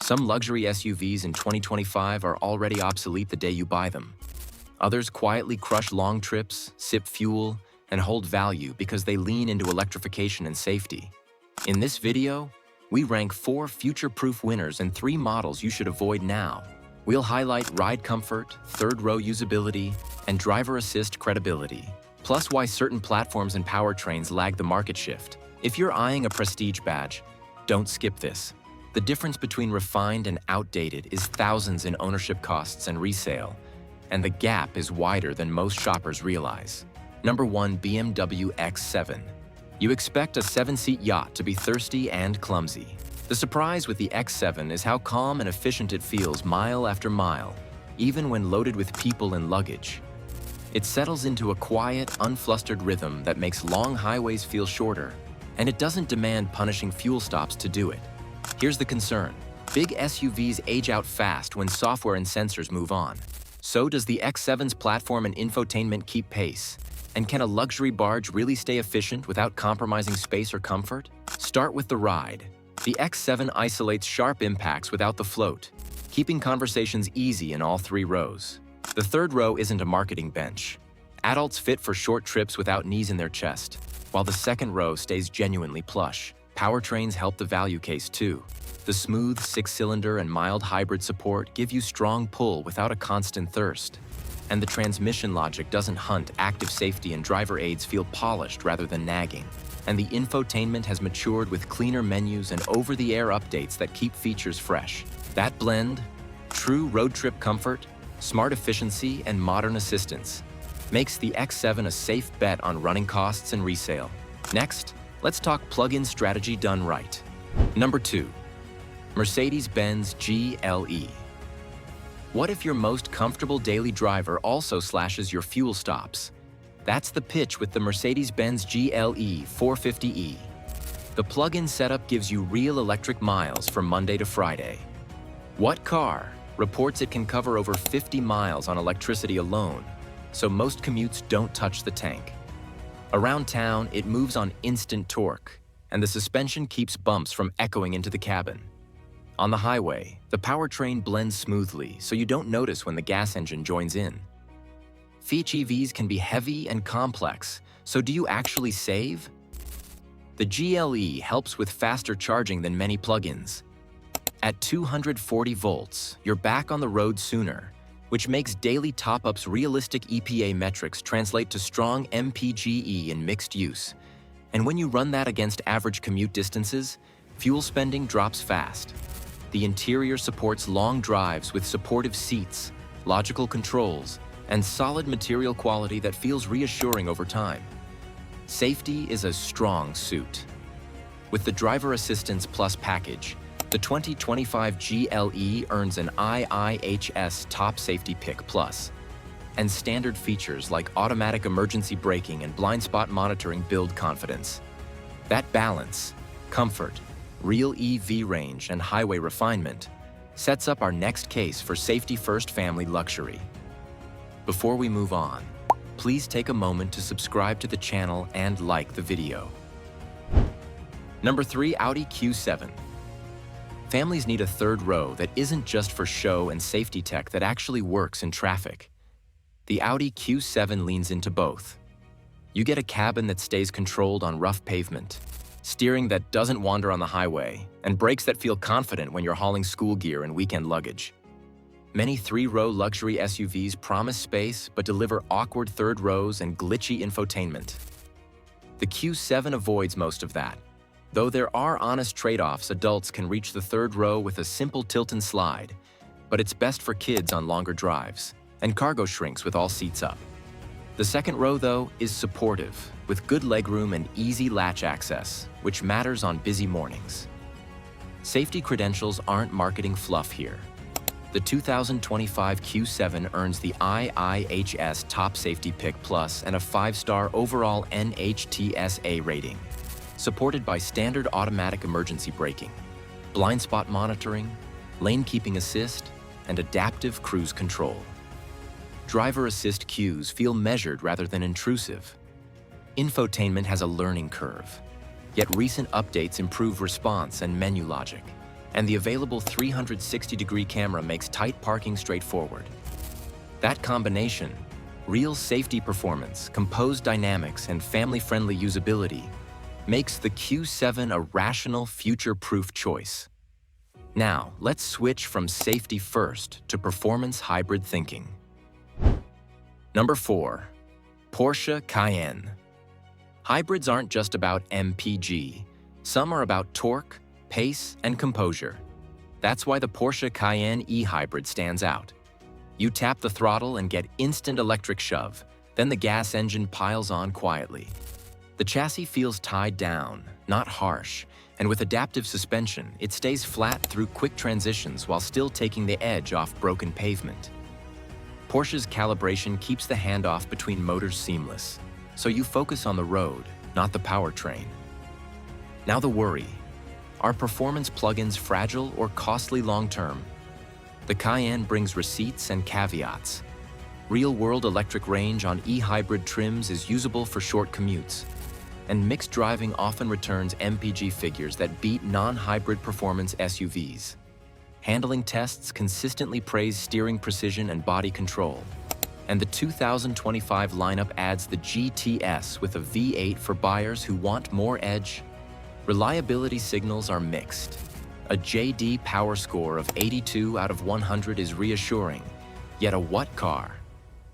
Some luxury SUVs in 2025 are already obsolete the day you buy them. Others quietly crush long trips, sip fuel, and hold value because they lean into electrification and safety. In this video, we rank 4 future-proof winners and 3 models you should avoid now. We'll highlight ride comfort, third-row usability, and driver assist credibility, plus why certain platforms and powertrains lag the market shift. If you're eyeing a prestige badge, don't skip this. The difference between refined and outdated is thousands in ownership costs and resale, and the gap is wider than most shoppers realize. Number 1. BMW X7. You expect a 7-seat yacht to be thirsty and clumsy. The surprise with the X7 is how calm and efficient it feels mile after mile, even when loaded with people and luggage. It settles into a quiet, unflustered rhythm that makes long highways feel shorter, and it doesn't demand punishing fuel stops to do it. Here's the concern. Big SUVs age out fast when software and sensors move on. So does the X7's platform and infotainment keep pace? And can a luxury barge really stay efficient without compromising space or comfort? Start with the ride. The X7 isolates sharp impacts without the float, keeping conversations easy in all 3 rows. The third row isn't a marketing bench. Adults fit for short trips without knees in their chest, while the second row stays genuinely plush. Powertrains help the value case too. The smooth 6-cylinder and mild hybrid support give you strong pull without a constant thirst. And the transmission logic doesn't hunt. Active safety and driver aids feel polished rather than nagging. And the infotainment has matured with cleaner menus and over-the-air updates that keep features fresh. That blend, true road trip comfort, smart efficiency, and modern assistance, makes the X7 a safe bet on running costs and resale. Next, let's talk plug-in strategy done right. Number 2. Mercedes-Benz GLE. What if your most comfortable daily driver also slashes your fuel stops? That's the pitch with the Mercedes-Benz GLE 450e. The plug-in setup gives you real electric miles from Monday to Friday. What car reports it can cover over 50 miles on electricity alone, so most commutes don't touch the tank. Around town, it moves on instant torque, and the suspension keeps bumps from echoing into the cabin. On the highway, the powertrain blends smoothly, so you don't notice when the gas engine joins in. EVs can be heavy and complex, so do you actually save? The GLE helps with faster charging than many plug-ins. At 240 volts, you're back on the road sooner, which makes daily top-ups. Realistic EPA metrics translate to strong MPGe in mixed use. And when you run that against average commute distances, fuel spending drops fast. The interior supports long drives with supportive seats, logical controls, and solid material quality that feels reassuring over time. Safety is a strong suit. With the Driver Assistance Plus package, the 2025 GLE earns an IIHS Top Safety Pick Plus, and standard features like automatic emergency braking and blind spot monitoring build confidence. That balance, comfort, real EV range, and highway refinement sets up our next case for safety-first family luxury. Before we move on, please take a moment to subscribe to the channel and like the video. Number 3. Audi Q7. Families need a third row that isn't just for show and safety tech that actually works in traffic. The Audi Q7 leans into both. You get a cabin that stays controlled on rough pavement, steering that doesn't wander on the highway, and brakes that feel confident when you're hauling school gear and weekend luggage. Many 3-row luxury SUVs promise space but deliver awkward third rows and glitchy infotainment. The Q7 avoids most of that. Though there are honest trade-offs, adults can reach the third row with a simple tilt and slide, but it's best for kids on longer drives, and cargo shrinks with all seats up. The second row, though, is supportive, with good legroom and easy latch access, which matters on busy mornings. Safety credentials aren't marketing fluff here. The 2025 Q7 earns the IIHS Top Safety Pick Plus and a 5-star overall NHTSA rating, supported by standard automatic emergency braking, blind spot monitoring, lane keeping assist, and adaptive cruise control. Driver assist cues feel measured rather than intrusive. Infotainment has a learning curve, yet recent updates improve response and menu logic. And the available 360-degree camera makes tight parking straightforward. That combination, real safety performance, composed dynamics, and family-friendly usability, makes the Q7 a rational, future-proof choice. Now, let's switch from safety first to performance hybrid thinking. Number 4. Porsche Cayenne. Hybrids aren't just about MPG. Some are about torque, pace, and composure. That's why the Porsche Cayenne E-Hybrid stands out. You tap the throttle and get instant electric shove, then the gas engine piles on quietly. The chassis feels tied down, not harsh, and with adaptive suspension, it stays flat through quick transitions while still taking the edge off broken pavement. Porsche's calibration keeps the handoff between motors seamless, so you focus on the road, not the powertrain. Now the worry. Are performance plugins fragile or costly long-term? The Cayenne brings receipts and caveats. Real-world electric range on e-hybrid trims is usable for short commutes, and mixed driving often returns MPG figures that beat non-hybrid performance SUVs. Handling tests consistently praise steering precision and body control, and the 2025 lineup adds the GTS with a V8 for buyers who want more edge. Reliability signals are mixed. A JD Power score of 82 out of 100 is reassuring, yet a what car?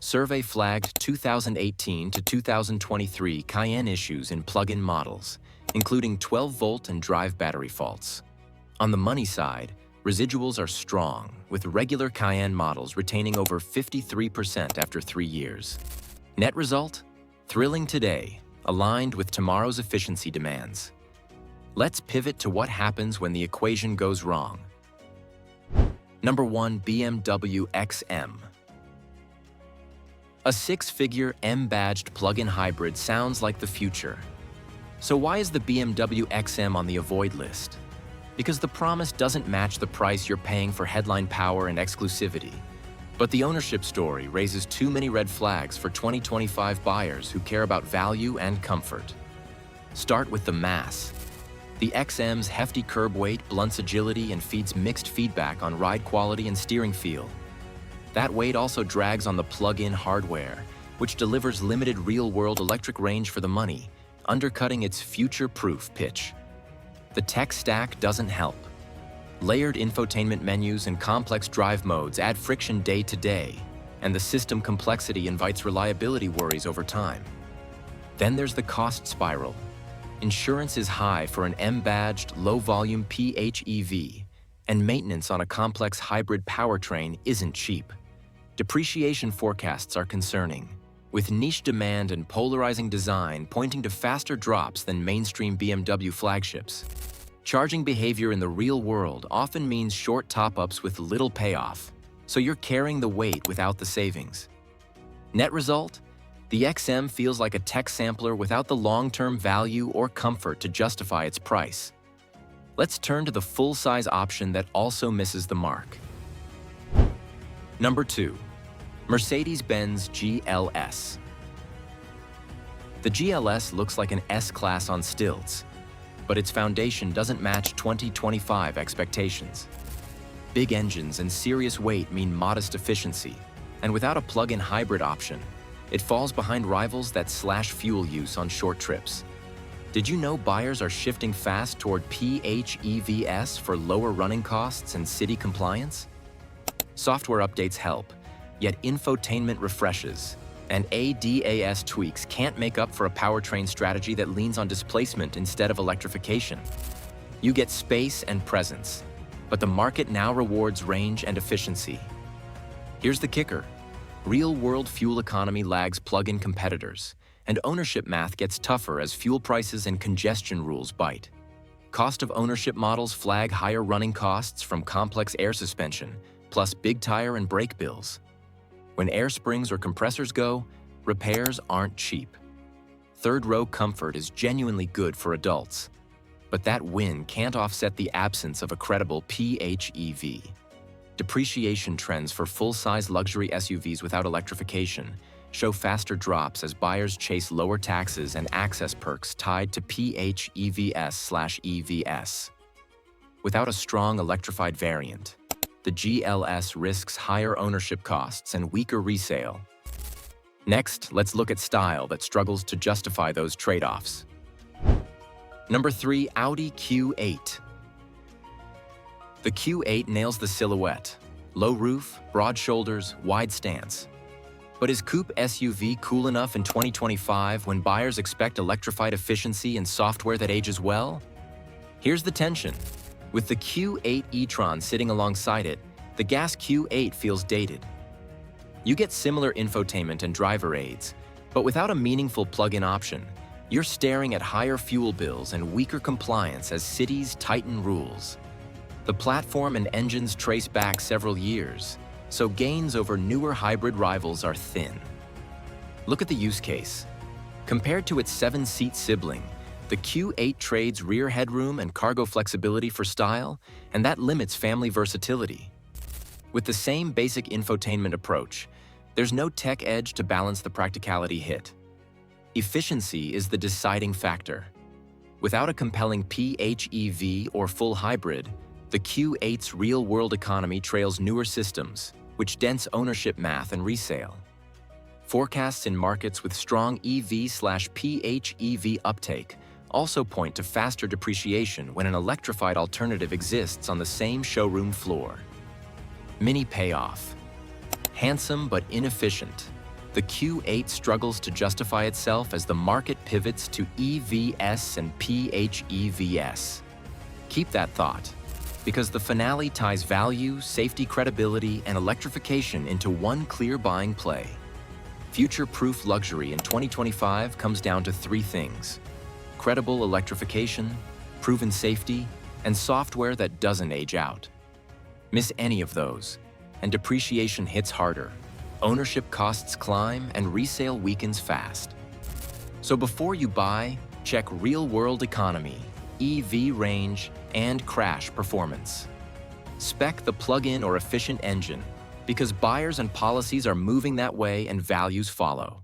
Survey flagged 2018 to 2023 Cayenne issues in plug-in models, including 12-volt and drive battery faults. On the money side, residuals are strong, with regular Cayenne models retaining over 53% after 3 years. Net result? Thrilling today, aligned with tomorrow's efficiency demands. Let's pivot to what happens when the equation goes wrong. Number 1. BMW XM. A 6-figure M-badged plug-in hybrid sounds like the future. So why is the BMW XM on the avoid list? Because the promise doesn't match the price you're paying for headline power and exclusivity. But the ownership story raises too many red flags for 2025 buyers who care about value and comfort. Start with the mass. The XM's hefty curb weight blunts agility and feeds mixed feedback on ride quality and steering feel. That weight also drags on the plug-in hardware, which delivers limited real-world electric range for the money, undercutting its future-proof pitch. The tech stack doesn't help. Layered infotainment menus and complex drive modes add friction day to day, and the system complexity invites reliability worries over time. Then there's the cost spiral. Insurance is high for an M-badged, low-volume PHEV, and maintenance on a complex hybrid powertrain isn't cheap. Depreciation forecasts are concerning, with niche demand and polarizing design pointing to faster drops than mainstream BMW flagships. Charging behavior in the real world often means short top-ups with little payoff, so you're carrying the weight without the savings. Net result? The XM feels like a tech sampler without the long-term value or comfort to justify its price. Let's turn to the full-size option that also misses the mark. Number 2. Mercedes-Benz GLS. The GLS looks like an S-Class on stilts, but its foundation doesn't match 2025 expectations. Big engines and serious weight mean modest efficiency, and without a plug-in hybrid option, it falls behind rivals that slash fuel use on short trips. Did you know buyers are shifting fast toward PHEVs for lower running costs and city compliance? Software updates help, yet infotainment refreshes, and ADAS tweaks can't make up for a powertrain strategy that leans on displacement instead of electrification. You get space and presence, but the market now rewards range and efficiency. Here's the kicker. Real-world fuel economy lags plug-in competitors, and ownership math gets tougher as fuel prices and congestion rules bite. Cost of ownership models flag higher running costs from complex air suspension, plus big tire and brake bills. When air springs or compressors go, repairs aren't cheap. Third-row comfort is genuinely good for adults, but that win can't offset the absence of a credible PHEV. Depreciation trends for full-size luxury SUVs without electrification show faster drops as buyers chase lower taxes and access perks tied to PHEVs/EVs. without a strong electrified variant. The GLS risks higher ownership costs and weaker resale. Next, let's look at style that struggles to justify those trade-offs. Number 3, Audi Q8. The Q8 nails the silhouette. Low roof, broad shoulders, wide stance. But is coupe SUV cool enough in 2025 when buyers expect electrified efficiency and software that ages well? Here's the tension. With the Q8 e-tron sitting alongside it, the gas Q8 feels dated. You get similar infotainment and driver aids, but without a meaningful plug-in option, you're staring at higher fuel bills and weaker compliance as cities tighten rules. The platform and engines trace back several years, so gains over newer hybrid rivals are thin. Look at the use case. Compared to its 7-seat sibling, the Q8 trades rear headroom and cargo flexibility for style, and that limits family versatility. With the same basic infotainment approach, there's no tech edge to balance the practicality hit. Efficiency is the deciding factor. Without a compelling PHEV or full hybrid, the Q8's real-world economy trails newer systems, which dents ownership math and resale. Forecasts in markets with strong EV/PHEV uptake also point to faster depreciation when an electrified alternative exists on the same showroom floor. Mini payoff. Handsome but inefficient, the Q8 struggles to justify itself as the market pivots to EVs and PHEVs. Keep that thought, because the finale ties value, safety, credibility, and electrification into one clear buying play. Future-proof luxury in 2025 comes down to 3 things: credible electrification, proven safety, and software that doesn't age out. Miss any of those, and depreciation hits harder, ownership costs climb, and resale weakens fast. So before you buy, check real-world economy, EV range, and crash performance. Spec the plug-in or efficient engine, because buyers and policies are moving that way and values follow.